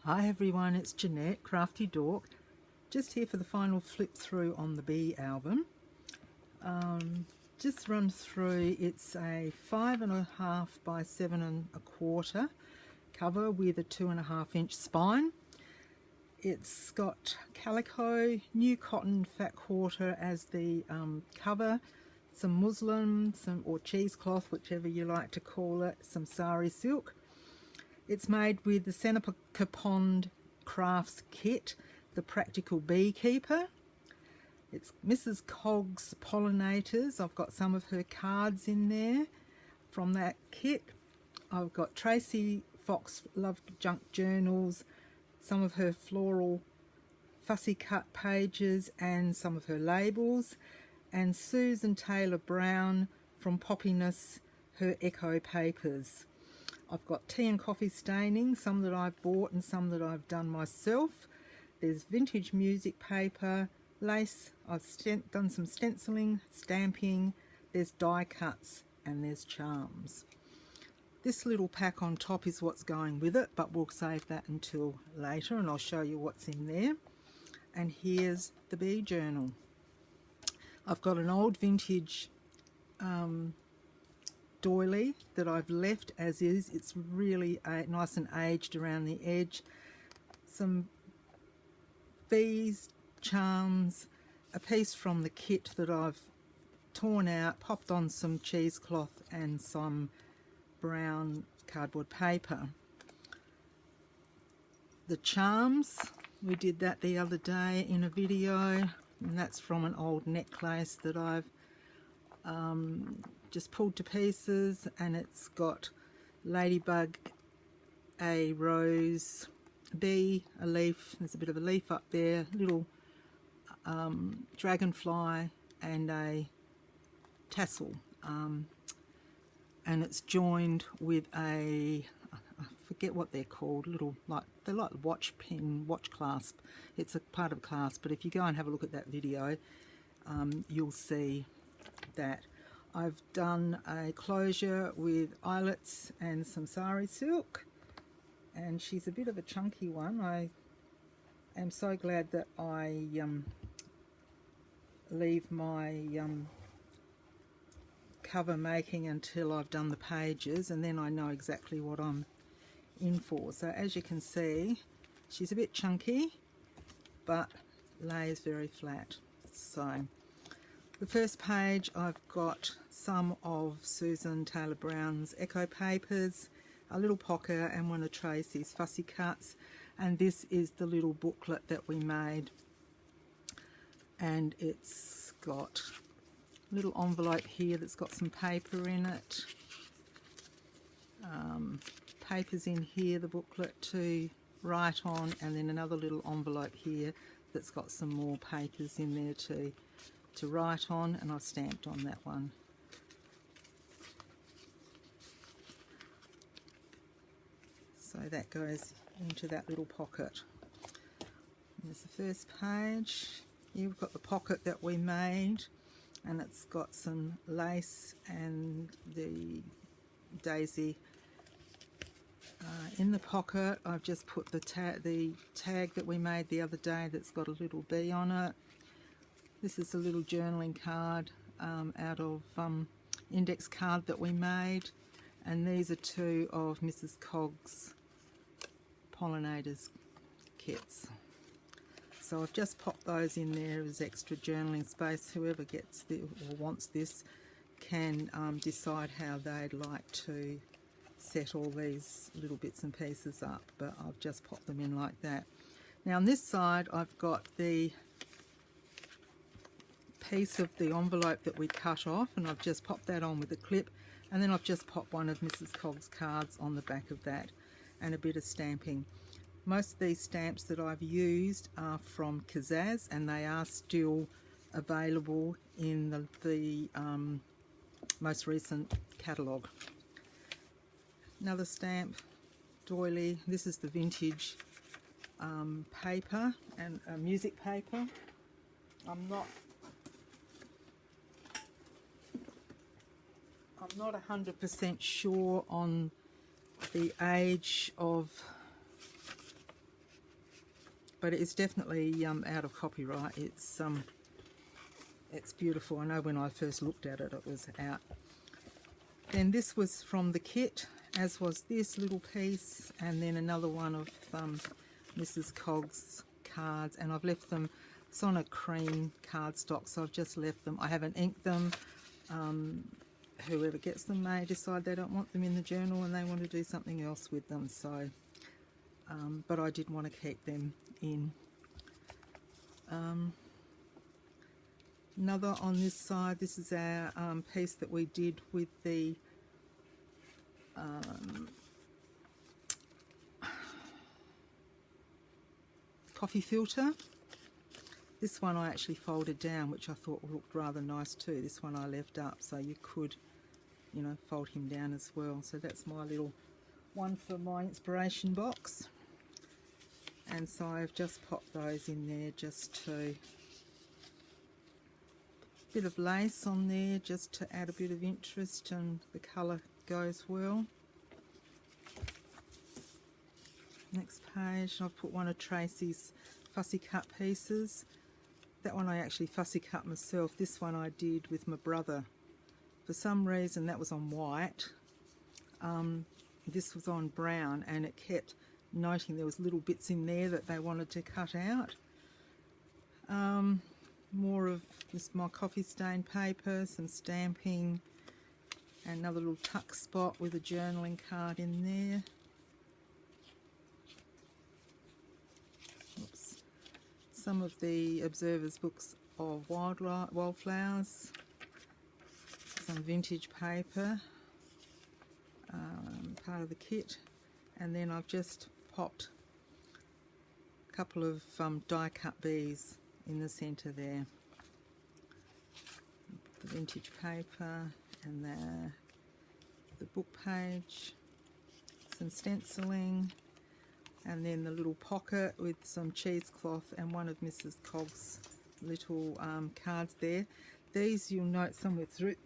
Hi everyone, it's Jeanette, Crafty Dork, just here for the final flip through on the Bee album. Just run through, it's a 5.5 by 7.25 cover with a 2.5-inch spine. It's got calico, new cotton fat quarter as the cover, some muslin, or cheesecloth, whichever you like to call it, some sari silk. It's made with the Seneca Pond Crafts kit, the Practical Beekeeper. It's Mrs. Cog's Pollinators. I've got some of her cards in there from that kit. I've got Tracy Fox Love Junk Journals, some of her floral fussy cut pages and some of her labels, and Susan Taylor Brown from Poppiness, her Echo papers. I've got tea and coffee staining, some that I've bought and some that I've done myself. There's vintage music paper, lace, I've done some stenciling, stamping, there's die cuts and there's charms. This little pack on top is what's going with it, but we'll save that until later and I'll show you what's in there. And here's the bee journal. I've got an old vintage doily that I've left as is. It's really nice and aged around the edge. Some bees, charms, a piece from the kit that I've torn out, popped on some cheesecloth and some brown cardboard paper. The charms, we did that the other day in a video, and that's from an old necklace that I've just pulled to pieces, and it's got ladybug, a rose, a bee, a leaf, there's a bit of a leaf up there, little dragonfly and a tassel, and it's joined with a, I forget what they're called, little, they're like watch pin, watch clasp. It's a part of clasp, but if you go and have a look at that video, you'll see that. I've done a closure with eyelets and some sari silk, and she's a bit of a chunky one. I am so glad that I leave my cover making until I've done the pages, and then I know exactly what I'm in for. So as you can see, she's a bit chunky but lays very flat. So the first page, I've got some of Susan Taylor Brown's Echo papers, a little pocket and one of Tracy's fussy cuts, and this is the little booklet that we made, and it's got a little envelope here that's got some paper in it, papers in here, the booklet to write on, and then another little envelope here that's got some more papers in there to write on, and I've stamped on that one. So that goes into that little pocket. There's the first page. Here we've got the pocket that we made, and it's got some lace and the daisy in the pocket. I've just put the tag that we made the other day that's got a little bee on it. This is a little journaling card out of index card that we made, and these are two of Mrs. Cog's Pollinators kits. So I've just popped those in there as extra journaling space. Whoever gets this or wants this can decide how they'd like to set all these little bits and pieces up, but I've just popped them in like that. Now on this side I've got the piece of the envelope that we cut off, and I've just popped that on with a clip, and then I've just popped one of Mrs. Cog's cards on the back of that and a bit of stamping. Most of these stamps that I've used are from Kazaz, and they are still available in the most recent catalogue. Another stamp, doily. This is the vintage paper and music paper. I'm not 100% sure on the age of but it's definitely out of copyright. It's beautiful. I know when I first looked at it, it was out. Then this was from the kit, as was this little piece, and then another one of Mrs. Cogg's cards, and I've left them. It's on a cream cardstock, so I've just left them. I haven't inked them. Whoever gets them may decide they don't want them in the journal and they want to do something else with them. So, but I did want to keep them in. Another on this side, this is our piece that we did with the coffee filter. This one I actually folded down, which I thought looked rather nice too. This one I left up, so you could, you know, fold him down as well. So that's my little one for my inspiration box. And so I've just popped those in there just to, bit of lace on there just to add a bit of interest, and the colour goes well. Next page, I've put one of Tracy's fussy cut pieces. That one I actually fussy cut myself. This one I did with my brother. For some reason that was on white. This was on brown, and it kept noting there was little bits in there that they wanted to cut out. More of this, my coffee stain paper, some stamping, and another little tuck spot with a journaling card in there. Oops. Some of the Observer's books of wildflowers, some vintage paper, part of the kit, and then I've just popped a couple of die cut bees in the centre there. The vintage paper and the book page, some stenciling, and then the little pocket with some cheesecloth and one of Mrs. Cogg's little cards there. These you'll note somewhere through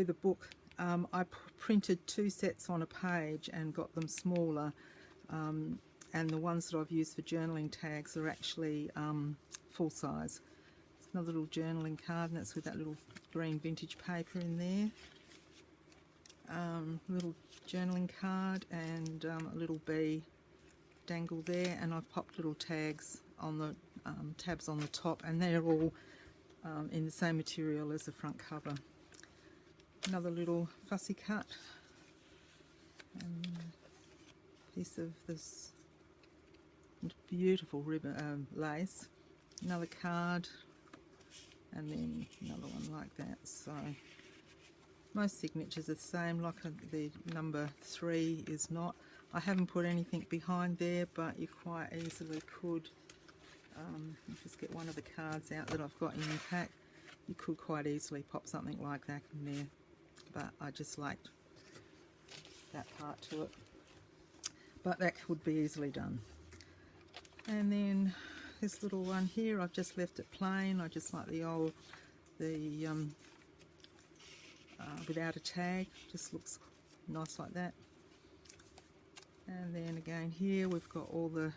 the book. I printed 2 sets on a page and got them smaller, and the ones that I've used for journaling tags are actually full size. It's another little journaling card, and that's with that little green vintage paper in there. Little journaling card and a little bee dangle there, and I've popped little tags on the tabs on the top, and they're all in the same material as the front cover. Another little fussy cut, and a piece of this beautiful ribbon lace, another card, and then another one like that. So most signatures are the same, like the number 3 is not. I haven't put anything behind there, but you quite easily could, just get one of the cards out that I've got in the pack, you could quite easily pop something like that in there, but I just liked that part to it. But that would be easily done. And then this little one here, I've just left it plain. I just like without a tag, just looks nice like that. And then again here we've got all the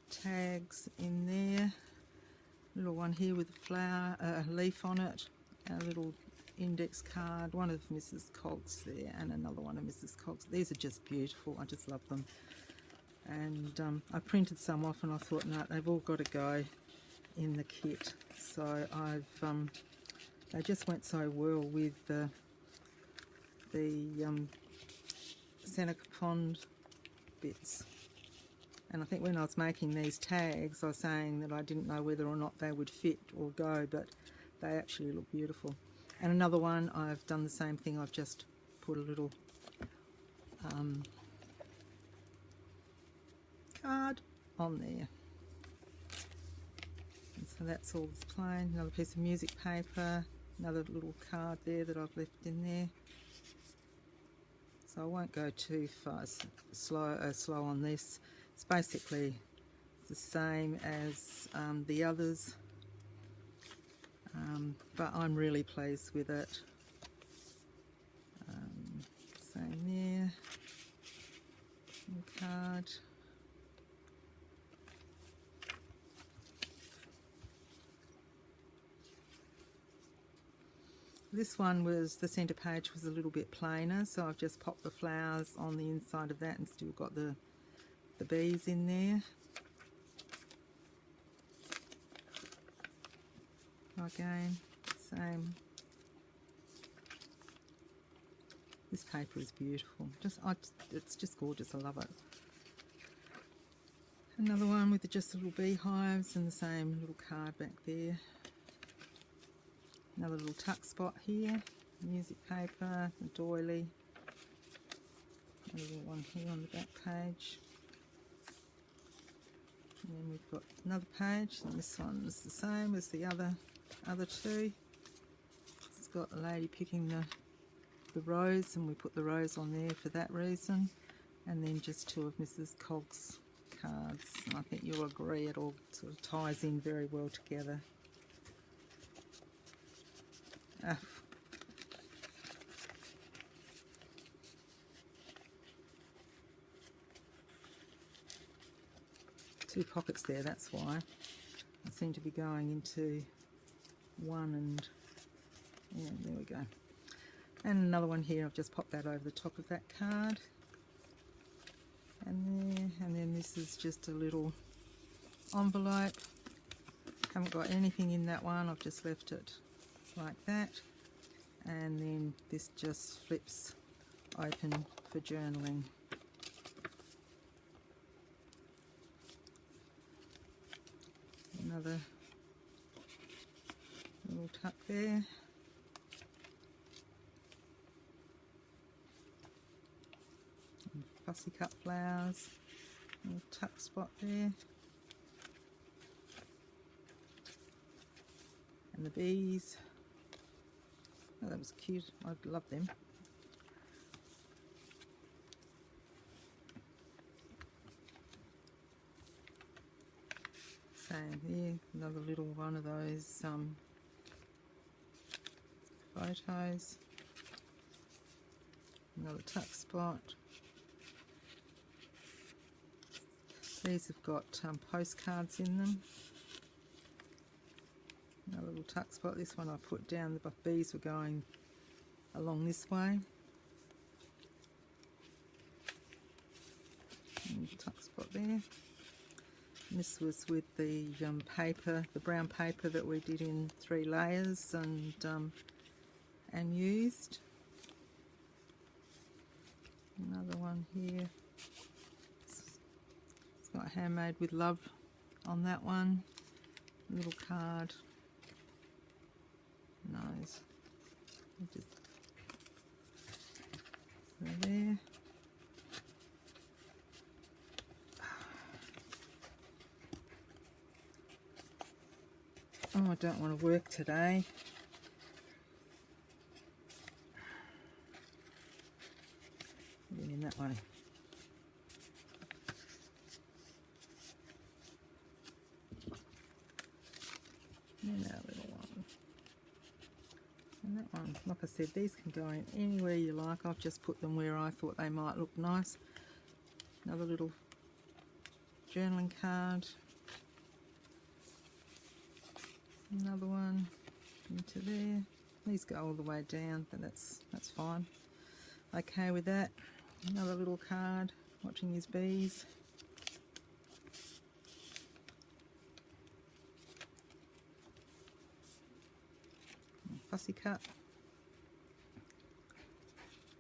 tags in there. Little one here with a flower, a leaf on it, a little index card, one of Mrs. Cogg's there, and another one of Mrs. Cogg's. These are just beautiful, I just love them. And I printed some off and I thought, no, they've all got to go in the kit. So they just went so well with the Seneca Pond bits. And I think when I was making these tags, I was saying that I didn't know whether or not they would fit or go, but they actually look beautiful. And another one, I've done the same thing. I've just put a little card on there. And so that's all plain. Another piece of music paper, another little card there that I've left in there. So I won't go too fast, slow on this. It's basically the same as the others, but I'm really pleased with it. Same there, card, This one was, the centre page was a little bit plainer, so I've just popped the flowers on the inside of that and still got the bees in there. Again, same. This paper is beautiful. It's just gorgeous. I love it. Another one with just little beehives and the same little card back there. Another little tuck spot here. Music paper, a doily. Another one here on the back page. And then we've got another page, and this one's the same as the other two. It's got a lady picking the rose, and we put the rose on there for that reason. And then just two of Mrs. Cogg's cards. And I think you'll agree it all sort of ties in very well together. Two pockets there, that's why. I seem to be going into one, and yeah, there we go. And another one here, I've just popped that over the top of that card. And there, and then this is just a little envelope. Haven't got anything in that one, I've just left it like that. And then this just flips open for journaling. Another little tuck there. And fussy cut flowers. Little tuck spot there. And the bees. Oh, that was cute. I love them. Same here, another little one of those photos. Another tuck spot. These have got postcards in them. Another little tuck spot. This one I put down, the bees were going along this way. And tuck spot there. And this was with the paper, the brown paper that we did in 3 layers and used. Another one here. It's got handmade with love on that one. A little card. Nice. So there. Oh, I don't want to work today. Get in that way. And that little one. And that one, like I said, these can go in anywhere you like. I've just put them where I thought they might look nice. Another little journaling card. Another one into there. These go all the way down, but that's fine. Okay with that. Another little card, watching his bees. Fussy cut.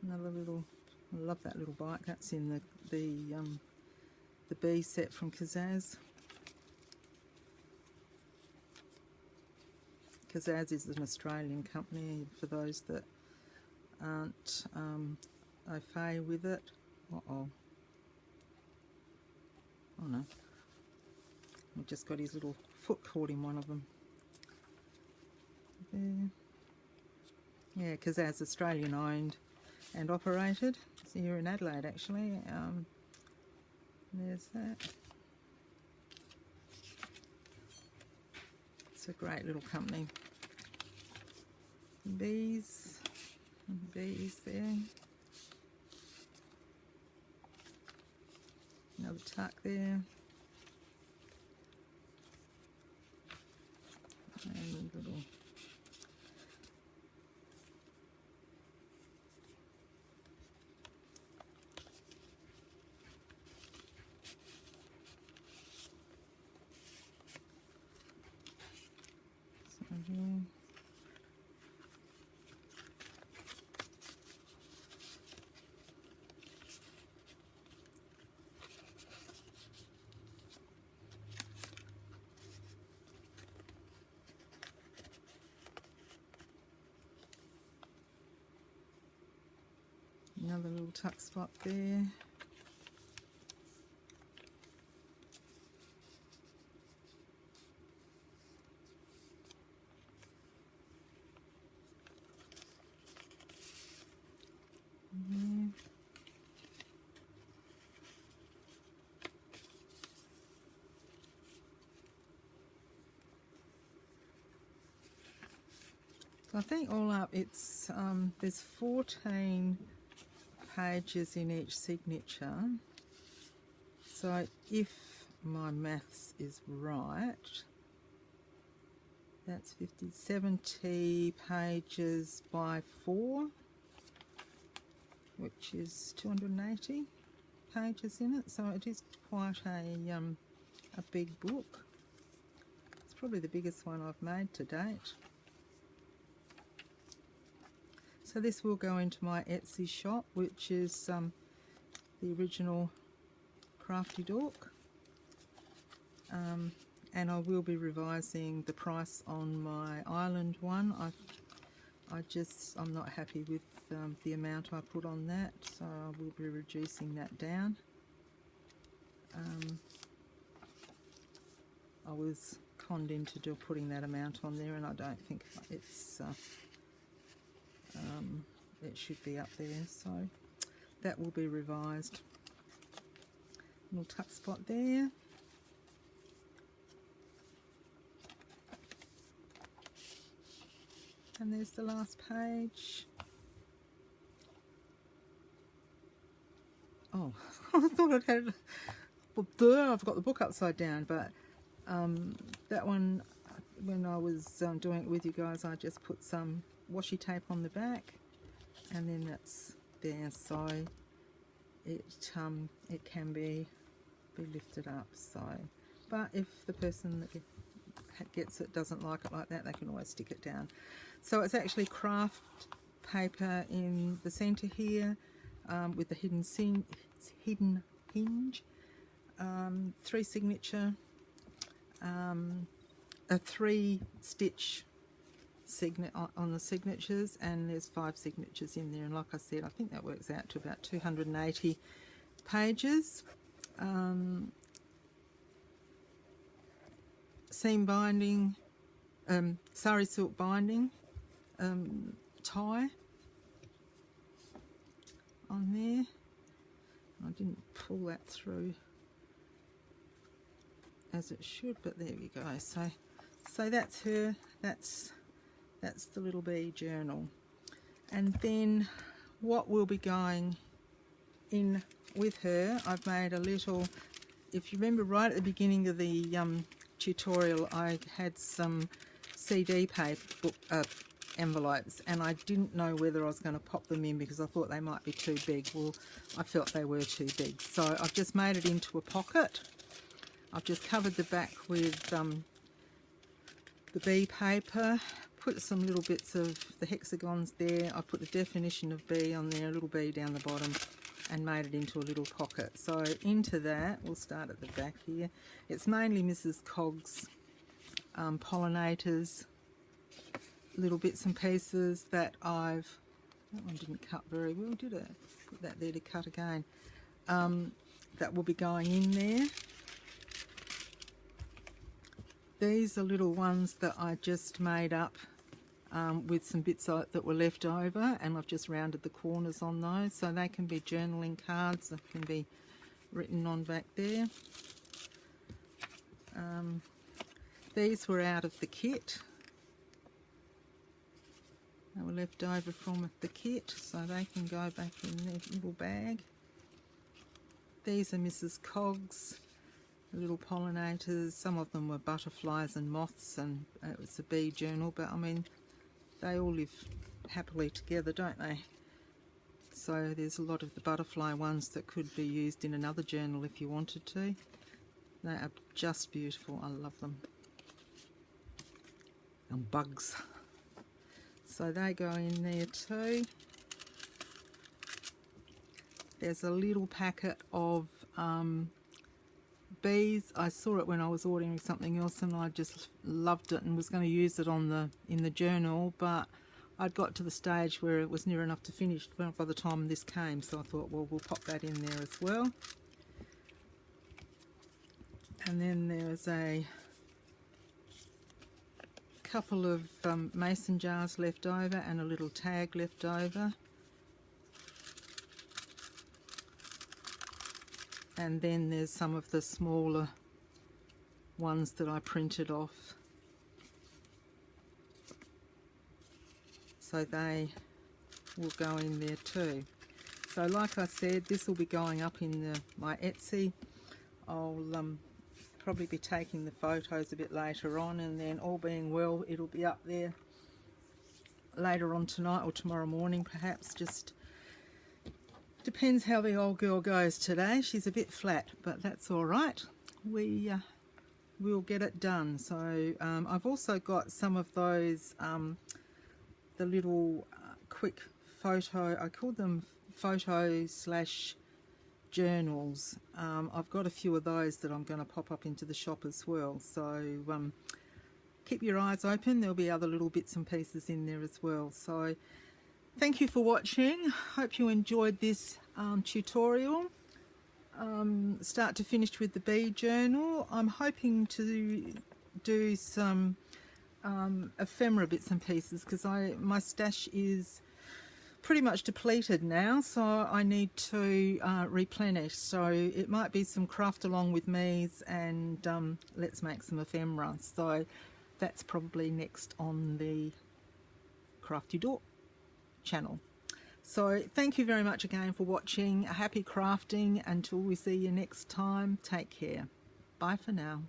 Another little, I love that little bike. That's in the bee set from Kazaz. Kazaz is an Australian company, for those that aren't au fait with it. Oh no. I've just got his little foot caught in one of them. There. Yeah, Kazaz, Australian owned and operated. It's here in Adelaide actually. There's that. It's a great little company. Bees there. Another tuck there. And a little here. Another little tuck spot there. So I think all up it's there's 14 pages in each signature. So if my maths is right, that's 70 pages by 4, which is 280 pages in it. So it is quite a big book. It's probably the biggest one I've made to date. So this will go into my Etsy shop, which is the original Crafty Dork. And I will be revising the price on my island one. I'm not happy with the amount I put on that, so I will be reducing that down. I was conned into putting that amount on there, and I don't think it's it should be up there, so that will be revised. Little tuck spot there. And there's the last page. Oh, I thought I'd had, well, I've got the book upside down, but that one, when I was doing it with you guys, I just put some washi tape on the back, and then that's there, so it can be lifted up. So, but if the person that gets it doesn't like it like that, they can always stick it down. So it's actually craft paper in the centre here, with the hidden hinge, 3 signature, a 3 stitch on the signatures, and there's 5 signatures in there, and like I said, I think that works out to about 280 pages. Seam binding, sari silk binding, tie on there. I didn't pull that through as it should, but there we go. So that's her. That's the little bee journal. And then what will be going in with her, I've made a little, if you remember right at the beginning of the tutorial, I had some CD paper envelopes, and I didn't know whether I was going to pop them in because I thought they might be too big. Well, I felt they were too big, so I've just made it into a pocket. I've just covered the back with the bee paper, put some little bits of the hexagons there. I put the definition of bee on there, a little bee down the bottom, and made it into a little pocket. So into that, we'll start at the back here. It's mainly Mrs. Cogg's pollinators, little bits and pieces that that one didn't cut very well, did it? Put that there to cut again. That will be going in there. These are little ones that I just made up with some bits that were left over, and I've just rounded the corners on those, so they can be journaling cards that can be written on back there. These were out of the kit. They were left over from the kit, so they can go back in their little bag. These are Mrs. Cogg's little pollinators. Some of them were butterflies and moths, and it was a bee journal, but I mean, they all live happily together, don't they? So there's a lot of the butterfly ones that could be used in another journal if you wanted to. They are just beautiful. I love them. and bugs. So they go in there too. There's a little packet of bees. I saw it when I was ordering something else and I just loved it and was going to use it on in the journal, but I'd got to the stage where it was near enough to finish by the time this came, so I thought, well, we'll pop that in there as well. And then there's a couple of mason jars left over and a little tag left over. And then there's some of the smaller ones that I printed off. So they will go in there too. So like I said, this will be going up in my Etsy. I'll probably be taking the photos a bit later on, and then all being well, it'll be up there later on tonight or tomorrow morning perhaps. Just depends how the old girl goes today. She's a bit flat, but that's all right. We'll get it done. So I've also got some of those the little quick photo, I call them photo slash journals. I've got a few of those that I'm going to pop up into the shop as well, so keep your eyes open. There'll be other little bits and pieces in there as well. So thank you for watching. Hope you enjoyed this tutorial, start to finish with the bee journal. I'm hoping to do some ephemera bits and pieces because my stash is pretty much depleted now, so I need to replenish. So it might be some craft along with me's and let's make some ephemera. So that's probably next on the Crafty Door channel. So thank you very much again for watching. Happy crafting. Until we see you next time, take care. Bye for now.